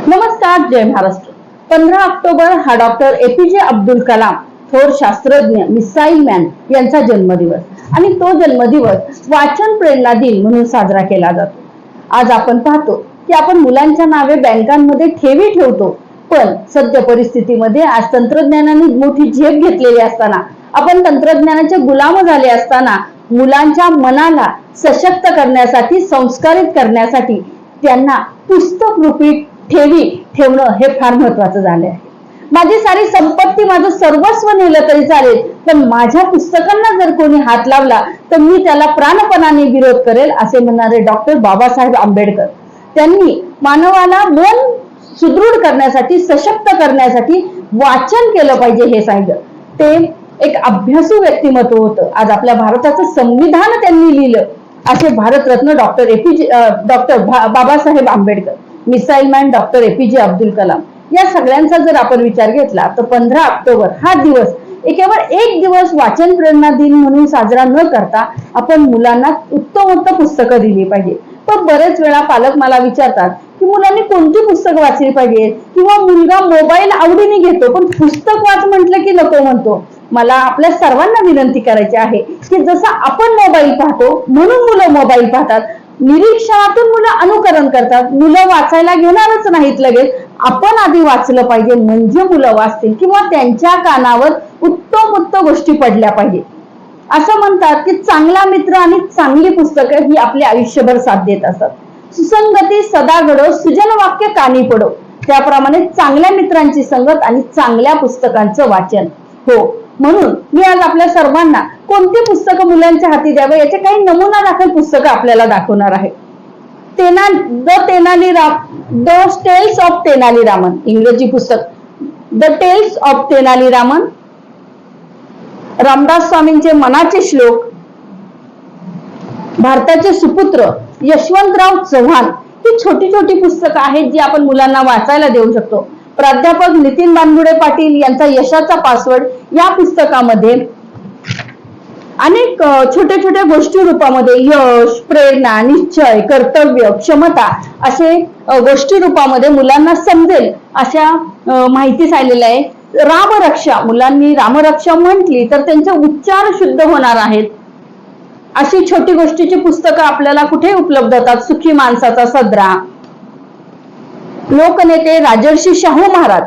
नमस्कार, जय महाराष्ट्र। 15 ऑक्टोबर हा doctor APJ Abdul Kalam, थोर शास्त्रज्ञ, मिसाईल मॅन यांचा जन्मदिवस आणि तो जन्मदिवस वाचन प्रेरणा दिन म्हणून साजरा केला जातो। आज आपण पाहतो की आपण मुलांच्या नावे बँकांमध्ये ठेवी ठेवतो, पण सध्या परिस्थितीमध्ये आज तंत्रज्ञानाने मोठी झेप घेतलेली असताना, आपण तंत्रज्ञानाचे गुलाम झाले असताना, मुलांच्या मनाला सशक्त करण्यासाठी, संस्कारित करण्यासाठी त्यांना पुस्तक रूपी ठेवी ठेवणं हे फार महत्वाचं झाले आहे। माझी सारी संपत्ती, माझं सर्वस्व नेलं तरी चालेल, पण माझ्या पुस्तकांना जर कोणी हात लावला तर मी त्याला प्राणपणाने विरोध करेल, असे म्हणणारे डॉक्टर बाबासाहेब आंबेडकर त्यांनी मानवाला मन सुदृढ करण्यासाठी, सशक्त करण्यासाठी वाचन केलं पाहिजे हे सांगितलं। ते एक अभ्यासू व्यक्तिमत्व होतं। आज आपल्या भारताचं संविधान त्यांनी लिहिलं, असे Bharat Ratna doctor Babasaheb Ambedkar, missile man doctor APJ Abdul Kalam, या सगळ्यांचा जर आपण विचार घेतला तर 15 ऑक्टोबर हा दिवस केवळ एक दिवस वाचन प्रेरणा दिन म्हणून साजरा न करता आपण मुलांना उत्तम पुस्तकं दिली पाहिजे। पण बरेच वेळा पालक मला विचारतात की मुलांनी कोणती पुस्तकं वाचली पाहिजे, किंवा मुलगा मोबाईल आवडीने घेतो पण पुस्तक वाच म्हटलं की नको म्हणतो। मला आपल्या सर्वांना विनंती करायची आहे की जसं आपण मोबाईल पाहतो म्हणून मुलं मोबाईल पाहतात, निरीक्षणातून मुलं अनुकरण करतात, मुलं वाचायला घेणारच नाहीत लगेच। आपण आधी वाचलं पाहिजे, म्हणजे मुलं वाचतील, किंवा त्यांच्या कानावर उत्तम गोष्टी पडल्या पाहिजे। असं म्हणतात की चांगला मित्र आणि चांगली पुस्तकं ही आपल्या आयुष्यभर साथ देत असतात। सुसंगती सदा घडो, सुजन वाक्य कानी पडो, त्याप्रमाणे चांगल्या मित्रांची संगत आणि चांगल्या पुस्तकांचं वाचन हो। म्हणून मी आज आपल्या सर्वांना कोणती पुस्तकं मुलांच्या हाती द्यावे याचे काही नमुना दाखल पुस्तकं आपल्याला दाखवणार आहे। The tales of Tenali Raman, इंग्रजी पुस्तक the tales of Tenali Raman, Ramdas स्वामींचे मनाचे श्लोक, भारताचे सुपुत्र यशवंतराव चव्हाण, ही छोटी पुस्तकं आहेत जी आपण मुलांना वाचायला देऊ शकतो। प्राध्यापक नितीन बानगुडे पाटील यांचा यशाचा पासवर्ड या पुस्तकामध्ये अनेक छोट्या गोष्टी रूपामध्ये यश, प्रेरणा, निश्चय, कर्तव्य, क्षमता असे गोष्टी रूपामध्ये मुलांना समजेल अशा माहिती सांगितलेल्या आहे। रामरक्षा, मुलांनी रामरक्षा म्हटली तर त्यांचे उच्चार शुद्ध होणार आहेत, अशी छोटी गोष्टीची पुस्तकं आपल्याला कुठे उपलब्ध होतात। सुखी माणसाचा सदरा, लोकनेते राजर्षी शाहू महाराज,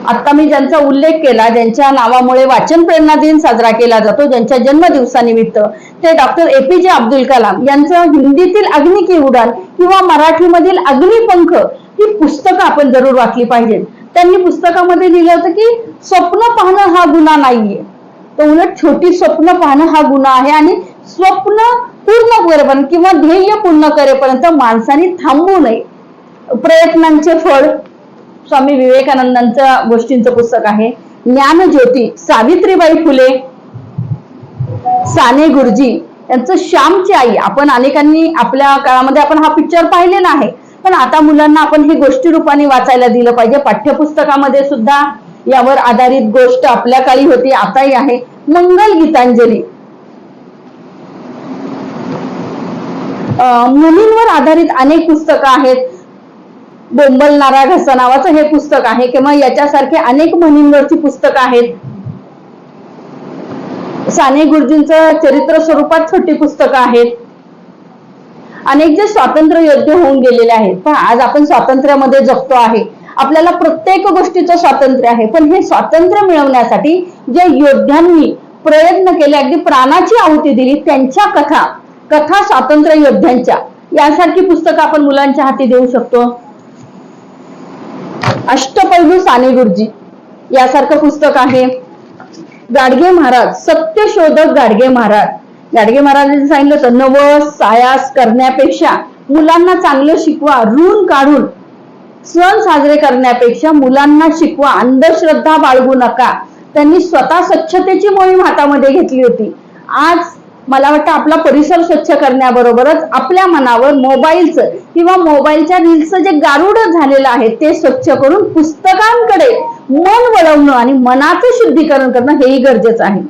आता मी ज्यांचा उल्लेख केला, ज्यांच्या नावामुळे वाचन प्रेरणा दिन साजरा केला जातो, ज्यांच्या जन्मदिवसानिमित्त, ते डॉक्टर एपीजे अब्दुल कलाम यांचं हिंदीतील अग्नि की उडान किंवा मराठीमधील अग्निपंख ही पुस्तकं आपण जरूर वाचली पाहिजेत। त्यांनी पुस्तकामध्ये लिहिलं होतं की स्वप्न पाहणं हा गुन्हा नाहीये, तर उलट छोटी स्वप्न पाहणं हा गुन्हा आहे, आणि स्वप्न पूर्ण करेपर्यंत किंवा ध्येय पूर्ण करेपर्यंत माणसाने थांबू नये। प्रयत्नांचे फळ, स्वामी विवेकानंदांच्या गोष्टींचं पुस्तक आहे। ज्ञानज्योती, सावित्रीबाई फुले, साने गुरुजी यांचं श्यामची आई, आपण अनेकांनी आपल्या काळामध्ये आपण हा पिक्चर पाहिलेला आहे, पण आता मुलांना आपण ही गोष्टी रूपाने वाचायला दिलं पाहिजे। पाठ्यपुस्तकामध्ये सुद्धा यावर आधारित गोष्ट आपल्या काळी होती, आताही आहे। मंगल गीतांजली, मुलींवर आधारित अनेक पुस्तकं आहेत। बोंबलणारा घसा नावाचं हे पुस्तक आहे, किंवा याच्यासारखे अनेक मुलींवरची पुस्तकं आहेत। साने गुरुजींचं चरित्र स्वरूपात छोटी पुस्तकं आहेत। अनेक जे स्वातंत्र्य योद्धे होऊन गेलेले आहेत, पण आज आपण स्वातंत्र्यामध्ये जगतो आहे, आपल्याला प्रत्येक गोष्टीचं स्वातंत्र्य आहे, पण हे स्वातंत्र्य मिळवण्यासाठी जे योद्ध्यांनी प्रयत्न केले, अगदी प्राणाची आहुती दिली, त्यांच्या कथा स्वातंत्र्य योद्ध्यांच्या, यासारखी पुस्तकं आपण मुलांच्या हाती देऊ शकतो। अष्टपैलू साने गुरुजी यासारखं पुस्तक आहे। गाडगे महाराज, सत्यशोधक गाडगे महाराजांनी सांगितलं होतं, नवस सायास करण्यापेक्षा मुलांना चांगलं शिकवा, ऋण काढून सण साजरे करण्यापेक्षा मुलांना शिकवा, अंधश्रद्धा बाळगू नका। त्यांनी स्वतः स्वच्छतेची मोहीम हातामध्ये घेतली होती। आज मला वाटतं आपला परिसर स्वच्छ करण्याबरोबरच आपल्या मनावर मोबाईलचं किंवा मोबाईलच्या रील्सचं जे गारुड झालेलं आहे ते स्वच्छ करून पुस्तकांकडे मन वळवणं आणि मनाचं शुद्धीकरण करणं हेही गरजेचं आहे।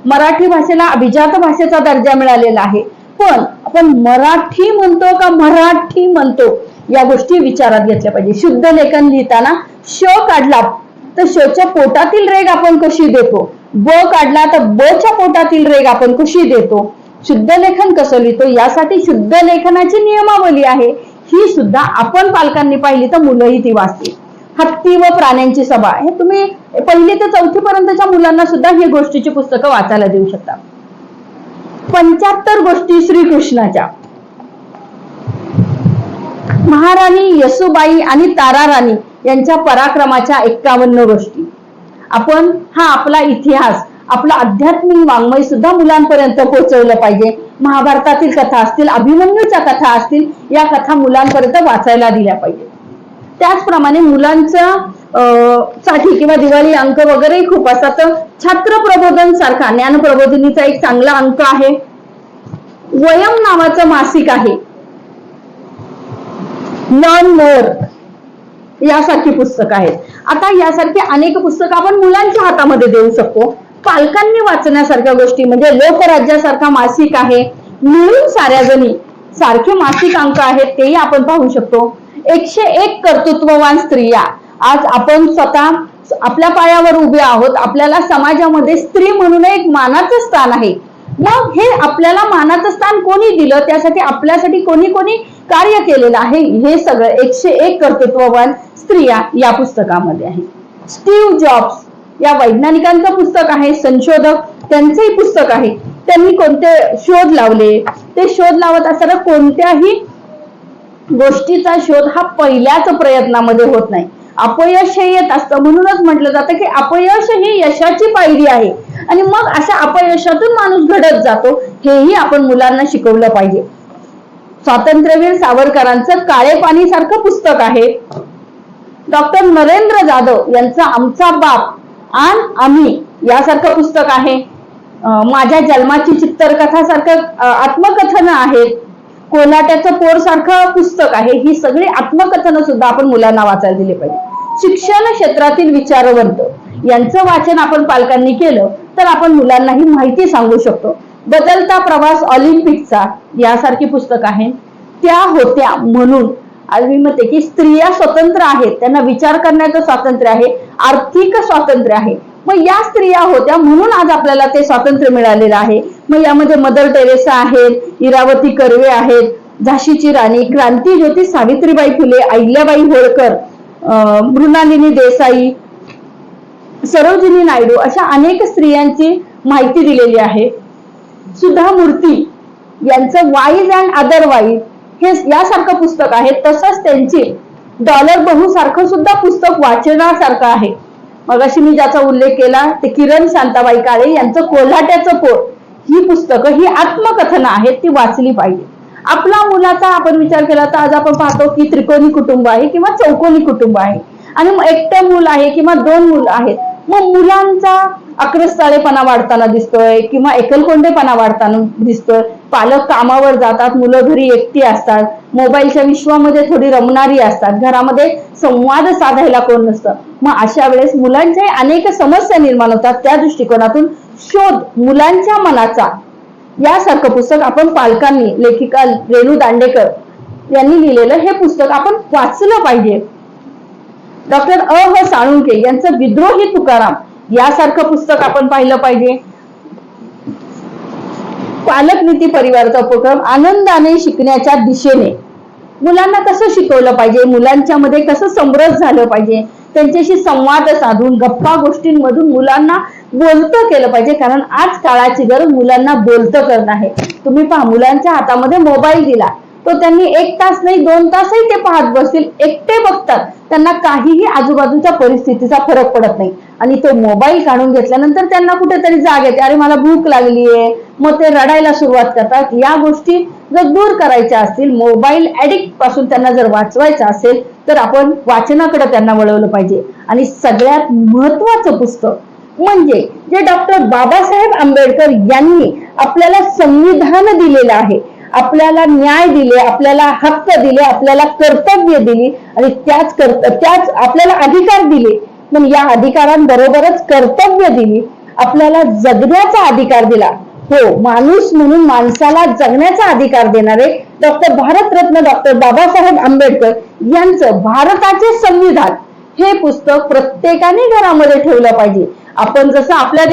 मराठी भाषेला अभिजात भाषेचा दर्जा मिळालेला आहे, पण आपण मराठी म्हणतो का मराठी म्हणतो या गोष्टी विचारात घेतल्या पाहिजे. शुद्ध लेखन लिहिताना श काढला तर शच्या पोटातील रेग आपण कशी देतो, ब काढला तर ब च्या पोटातील रेग आपण कशी देतो, शुद्ध लेखन कसं लिहितो यासाठी शुद्ध लेखनाची नियमावली आहे. ही सुद्धा आपण पालकांनी पाहिली तर मुलंही ती वाचतील. हत्ती व प्राण्यांची सभा हे तुम्ही 1ली ते 4थी पर्यंतच्या मुलांना सुद्धा ही गोष्टीची पुस्तकं वाचायला देऊ शकता. 75 गोष्टी श्रीकृष्णाच्या. महाराणी येसुबाई आणि ताराराणी यांच्या पराक्रमाच्या 51 गोष्टी. आपण हा आपला इतिहास, आपला आध्यात्मिक वाङ्मय सुद्धा मुलांपर्यंत पोहोचवलं पाहिजे. महाभारतातील कथा असतील, अभिमन्यूच्या कथा असतील, या कथा मुलांपर्यंत वाचायला दिल्या पाहिजे. त्याचप्रमाणे मुलांच्या साठी किंवा दिवाळी अंक वगैरे खूप असतात. छात्र प्रबोधन सारखा ज्ञानप्रबोधिनीचा एक चांगला अंक आहे. वयम नावाचं मासिक आहे. लर्न मोर यासारखी पुस्तकं आहेत. आता यासारखी अनेक पुस्तकं आपण मुलांच्या हातामध्ये देऊ शकतो. पालकांनी वाचण्यासारख्या गोष्टी म्हणजे लोकराज्यासारखा मासिक आहे. मिळून साऱ्या जणी सारखे मासिक अंक आहेत, तेही आपण पाहू शकतो. 101 कर्तृत्ववान स्त्रिया. आज आपण स्वतः आपल्या पायावर उभे आहोत. आपल्याला समाजामध्ये स्त्री म्हणून एक मानाचं स्थान आहे. मग हे आपल्याला मानाचं स्थान कोणी दिलं, त्यासाठी आपल्यासाठी कोणी कोणी कार्य केलेलं आहे, हे सगळं 101 कर्तृत्ववान स्त्रिया या पुस्तकामध्ये आहे. स्टीव्ह जॉब्स या वैज्ञानिकांचं पुस्तक आहे. संशोधक त्यांचंही पुस्तक आहे. त्यांनी कोणते शोध लावले, ते शोध लावत असताना कोणत्याही गोष्टीचा शोध हा पहिल्याच प्रयत्नामध्ये होत नाही. अपयश हे येत असतं. म्हणूनच म्हटलं जातं की अपयश ही यशाची पायरी आहे. आणि मग अशा अपयशातून माणूस घडत जातो. हेही आपण मुलांना शिकवलं पाहिजे. स्वातंत्र्यवीर सावरकरांचं काळे पाणी सारखं पुस्तक आहे. डॉक्टर नरेंद्र जाधव यांचं आमचा बाप आणि आम्ही यासारखं पुस्तक आहे. माझ्या जन्माची चित्रकथा सारखं आत्मकथन आहेत. कोल्हाट्याचं पोर सारखं पुस्तक आहे. ही सगळी आत्मकथनं सुद्धा आपण मुलांना वाचायला दिली पाहिजे. शिक्षण क्षेत्रातील विचारवंत यांचं वाचन आपण पालकांनी केलं तर आपण मुलांना ही माहिती सांगू शकतो. बदलता प्रवास ऑलिम्पिकचा यासारखी पुस्तक आहे. त्या होत्या म्हणून आज मी म्हणते की स्त्रिया स्वतंत्र आहेत, त्यांना विचार करण्याचं स्वातंत्र्य आहे, आर्थिक स्वातंत्र्य आहे. मग या स्त्रिया होत्या म्हणून आज आपल्याला ते स्वातंत्र्य मिळालेलं आहे. मग यामध्ये मदर टेरेसा आहेत, इरावती कर्वे आहेत, झाशीची राणी, क्रांतीज्योती सावित्रीबाई फुले, अहिल्याबाई होळकर, मृणालिनी देसाई, सरोजिनी नायडू अशा अनेक स्त्रियांची माहिती दिलेली आहे. सुधा मूर्ती यांचं वाईज अँड अदरवाईज हे यासारखं पुस्तक आहे. तसंच त्यांची डॉलर बहू सारखं सुद्धा पुस्तक वाचण्यासारखं आहे. मगाशी मी ज्याचा उल्लेख केला ते किरण शांताबाई काळे यांचं कोल्हाट्याचं पोर. ही पुस्तकं ही आत्मकथनं आहेत, ती वाचली पाहिजे. आपला मुलाचा आपण विचार केला तर आज आपण पाहतो की त्रिकोणी कुटुंब आहे किंवा चौकोनी कुटुंब आहे आणि एकटं मूल आहे किंवा 2 मुलं आहेत. मग मुलांचा आक्रस्ताळेपणा वाढताना दिसतोय किंवा एकलकोंडेपणा वाढताना दिसतोय. पालक कामावर जातात, मुलं घरी एकटी असतात, मोबाईलच्या विश्वामध्ये थोडी रमणारी असतात, घरामध्ये संवाद साधायला कोण नसतं. मग अशा वेळेस मुलांच्या अनेक समस्या निर्माण होतात. त्या दृष्टिकोनातून शोध मुलांच्या मनाचा यासारखं पुस्तक आपण पालकांनी, लेखिका रेणू दांडेकर यांनी लिहिलेलं हे पुस्तक आपण वाचलं पाहिजे. डॉक्टर ह साळुंखे यांचं विद्रोही तुकाराम यासारखं पुस्तक आपण पाहिलं पाहिजे. पालक नीती परिवाराचा उपक्रम आनंदाने शिकण्याच्या दिशेने मुलांना कसं शिकवलं पाहिजे, मुलांच्या मध्ये कसं समरस झालं पाहिजे, त्यांच्याशी संवाद साधून गप्पा गोष्टींमधून मुलांना बोलतं केलं पाहिजे. कारण आज काळाची गरज मुलांना बोलतं करणं आहे. तुम्ही पहा, मुलांच्या हातामध्ये मोबाईल दिला तो त्यांनी 1 तास नाही 2 तासही ते पाहत बसतील, एकटे बघतात, त्यांना काहीही आजूबाजूच्या परिस्थितीचा फरक पडत नाही. आणि तो मोबाईल काढून घेतल्यानंतर त्यांना कुठेतरी जाग येते, अरे मला भूक लागलीये, मग ते रडायला सुरुवात करतात. या गोष्टी जर दूर करायच्या असतील, मोबाईल ऍडिक्ट पासून त्यांना जर वाचवायचं असेल तर आपण वाचनाकडे त्यांना वळवलं पाहिजे. आणि सगळ्यात महत्वाचं पुस्तक म्हणजे जे डॉक्टर बाबासाहेब आंबेडकर यांनी आपल्याला संविधान दिलेलं आहे, आपल्याला न्याय दिले, आपल्याला हक्क दिले, आपल्याला कर्तव्य दिली आणि त्याच आपल्याला अधिकार दिले. पण या अधिकारांबरोबरच कर्तव्य दिली, आपल्याला जगण्याचा अधिकार दिला. हो, माणूस म्हणून माणसाला जगण्याचा अधिकार देणारे डॉक्टर भारतरत्न डॉक्टर बाबासाहेब आंबेडकर यांचं भारताचे संविधान हे पुस्तक प्रत्येकाने घरामध्ये ठेवलं पाहिजे. आपण जसं आपल्या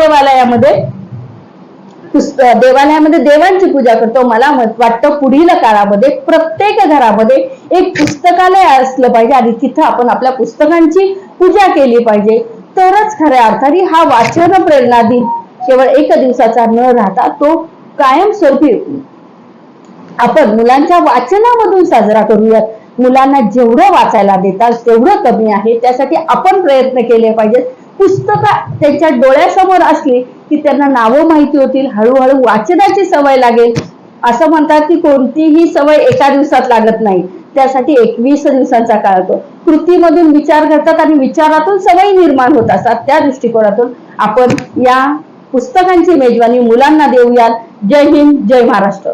देवालयामध्ये देवांची पूजा करतो, मला वाटतं पुढील काळामध्ये प्रत्येक घरामध्ये एक पुस्तकालय असलं पाहिजे आणि तिथं आपण आपल्या पुस्तकांची पूजा केली पाहिजे. तरच खऱ्या अर्थाने हा वाचन प्रेरणा दिन केवळ एक दिवसाचा न राहता तो कायमस्वरूपी आपण मुलांच्या वाचनामधून साजरा करूयात. मुलांना जेवढं वाचायला देतात तेवढं कमी आहे, त्यासाठी आपण प्रयत्न केले पाहिजेत. पुस्तकं त्यांच्या डोळ्यासमोर असली की त्यांना नावं माहिती होतील, हळूहळू वाचनाची सवय लागेल. असं म्हणतात की कोणतीही सवय एका दिवसात लागत नाही, त्यासाठी 21 दिवसांचा काळ होतो. कृतीमधून विचार करतात आणि विचारातून सवयी निर्माण होत असतात. त्या दृष्टिकोनातून आपण या पुस्तकांची मेजवानी मुलांना देऊयात. जय हिंद, जय महाराष्ट्र.